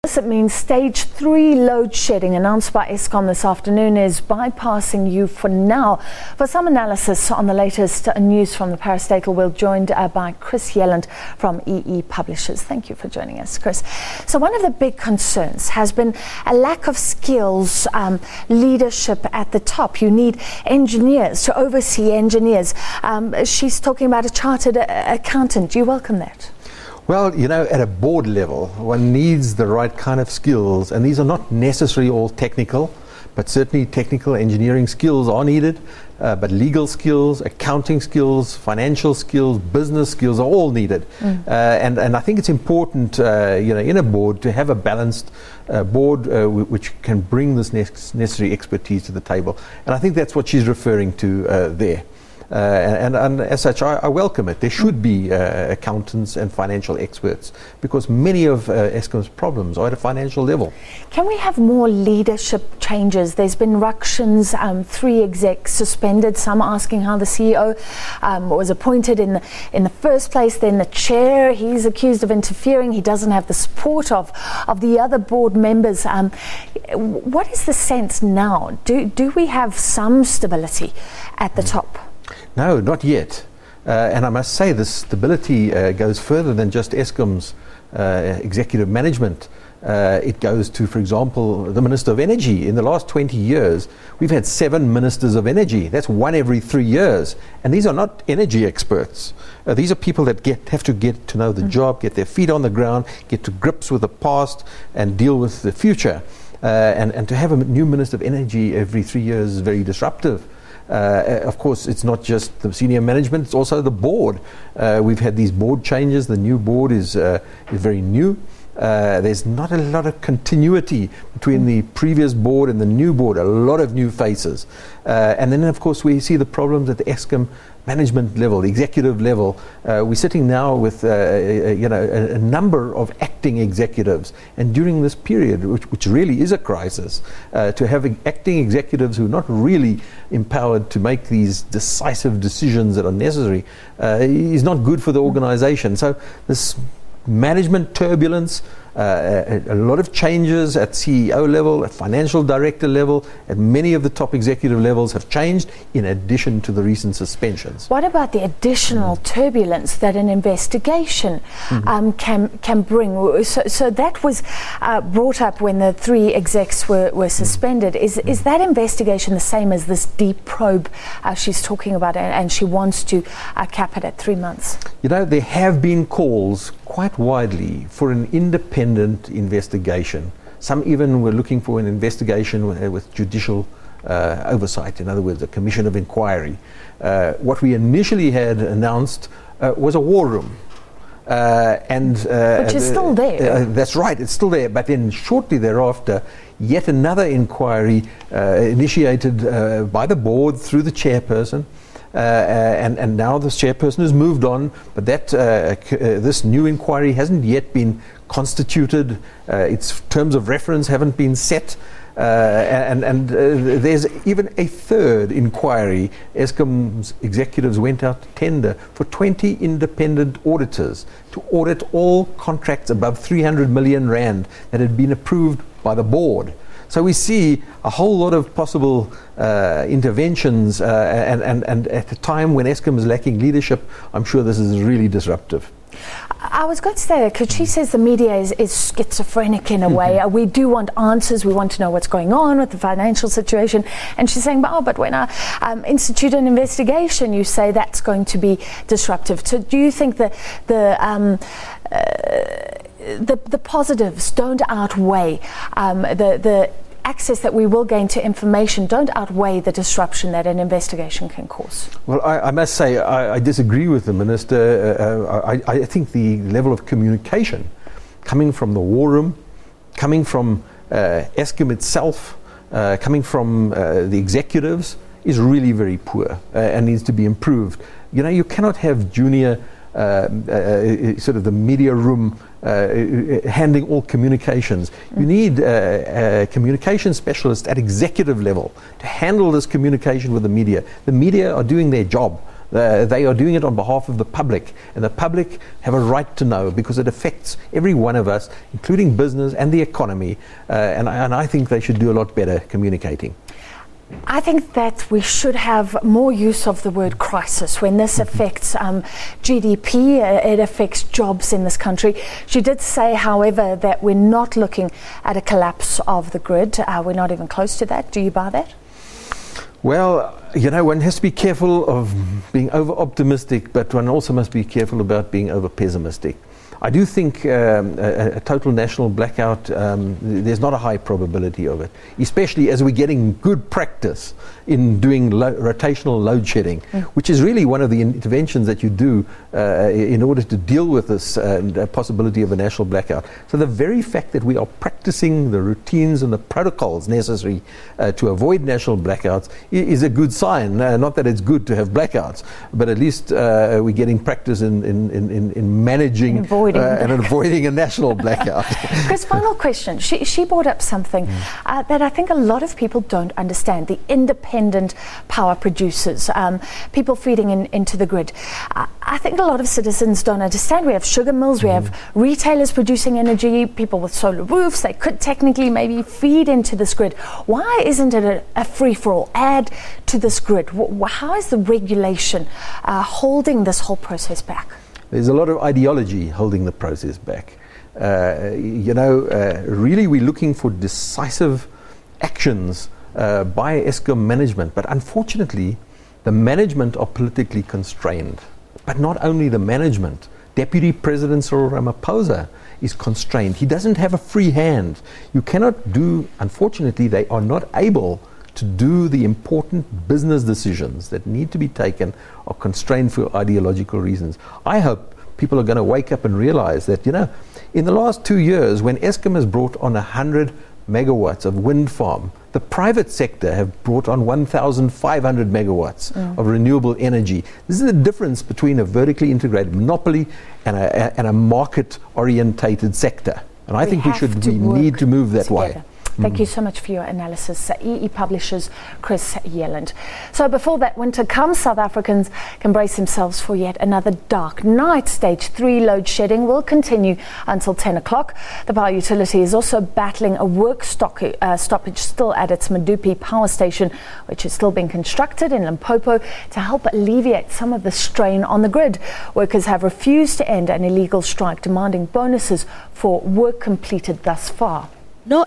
It means stage 3 load shedding announced by Eskom this afternoon is bypassing you for now. For some analysis on the latest news from the parastatal, we're joined by Chris Yelland from EE Publishers. Thank you for joining us, Chris. So one of the big concerns has been a lack of skills, leadership at the top. You need engineers to oversee engineers. She's talking about a chartered accountant. Do you welcome that? Well, you know, at a board level, one needs the right kind of skills, and these are not necessarily all technical, but certainly technical engineering skills are needed, but legal skills, accounting skills, financial skills, business skills are all needed. And I think it's important, you know, in a board to have a balanced board which can bring this necessary expertise to the table. And I think that's what she's referring to there. And as such, I welcome it. There should be accountants and financial experts, because many of Eskom's problems are at a financial level. Can we have more leadership changes? There's been ructions, 3 execs suspended, some asking how the CEO was appointed in the first place, then the chair, he's accused of interfering, he doesn't have the support of the other board members. What is the sense now? Do we have some stability at the top? No, not yet. And I must say this stability goes further than just Eskom's executive management. It goes to, for example, the Minister of Energy. In the last 20 years, we've had 7 ministers of energy. That's 1 every 3 years. And these are not energy experts. These are people that have to get to know the job, get their feet on the ground, get to grips with the past and deal with the future. And to have a new Minister of Energy every 3 years is very disruptive. Of course, it's not just the senior management, it's also the board. We've had these board changes. The new board is very new. There's not a lot of continuity between the previous board and the new board, a lot of new faces. And then, of course, we see the problems at the Eskom management level, the executive level. We're sitting now with you know, a number of acting executives, and during this period, which really is a crisis, to have acting executives who are not really empowered to make these decisive decisions that are necessary is not good for the organization. So this management turbulence, a lot of changes at CEO level, at financial director level, at many of the top executive levels have changed, in addition to the recent suspensions. What about the additional turbulence that an investigation can bring? So that was brought up when the 3 execs were suspended. Is that investigation the same as this deep probe she's talking about, and she wants to cap it at 3 months? You know, there have been calls quite widely for an independent investigation. Some even were looking for an investigation with judicial oversight, in other words, a commission of inquiry. What we initially had announced was a war room. Which is still there. That's right, it's still there. But then shortly thereafter, yet another inquiry initiated by the board through the chairperson. And now this chairperson has moved on, but that this new inquiry hasn't yet been constituted. Its terms of reference haven't been set, and there's even a 3rd inquiry. Eskom's executives went out to tender for 20 independent auditors to audit all contracts above 300 million rand that had been approved by the board. So we see a whole lot of possible interventions, and at a time when Eskom is lacking leadership, I'm sure this is really disruptive. I was going to say that because she says the media is schizophrenic in a way. We do want answers. We want to know what's going on with the financial situation. And she's saying, oh, but when I institute an investigation, you say that's going to be disruptive. So do you think that the positives don't outweigh the access that we will gain to information, don't outweigh the disruption that an investigation can cause? Well, I must say I disagree with the Minister. I think the level of communication coming from the war room, coming from Eskom itself, coming from the executives is really very poor and needs to be improved. You know, you cannot have junior sort of the media room handling all communications. You need a communication specialist at executive level to handle this communication with the media. The media are doing their job. They are doing it on behalf of the public, and the public have a right to know because it affects every one of us, including business and the economy, and I think they should do a lot better communicating. I think that we should have more use of the word crisis when this affects GDP, it affects jobs in this country. She did say, however, that we're not looking at a collapse of the grid. We're not even close to that. Do you buy that? Well, you know, one has to be careful of being over-optimistic, but one also must be careful about being over-pessimistic. I do think a total national blackout, there's not a high probability of it, especially as we're getting good practice in doing rotational load shedding, which is really one of the interventions that you do in order to deal with this possibility of a national blackout. So the very fact that we are practicing the routines and the protocols necessary to avoid national blackouts is a good sign. Not that it's good to have blackouts, but at least we're getting practice in managing and avoiding a national blackout. Chris, final question. She brought up something that I think a lot of people don't understand, the independent power producers, people feeding into the grid. I think a lot of citizens don't understand. We have sugar mills, we have retailers producing energy, people with solar roofs, they could technically maybe feed into this grid. Why isn't it a free-for-all? Add to this grid. How is the regulation holding this whole process back? There's a lot of ideology holding the process back. Really we're looking for decisive actions by Eskom management, but unfortunately the management are politically constrained. But not only the management, Deputy President Cyril Ramaphosa is constrained. He doesn't have a free hand. You cannot do, unfortunately, they are not able to do the important business decisions that need to be taken, are constrained for ideological reasons. I hope people are going to wake up and realize that, you know, in the last 2 years, when Eskom has brought on 100 megawatts of wind farm, the private sector have brought on 1,500 megawatts of renewable energy. This is the difference between a vertically integrated monopoly and a market-orientated sector. And I think we need to move that way. Thank you so much for your analysis. EE Publishers, Chris Yelland. So before that winter comes, South Africans can brace themselves for yet another dark night. Stage 3 load shedding will continue until 10 o'clock. The power utility is also battling a work stoppage still at its Medupi power station, which is still being constructed in Limpopo to help alleviate some of the strain on the grid. Workers have refused to end an illegal strike, demanding bonuses for work completed thus far. No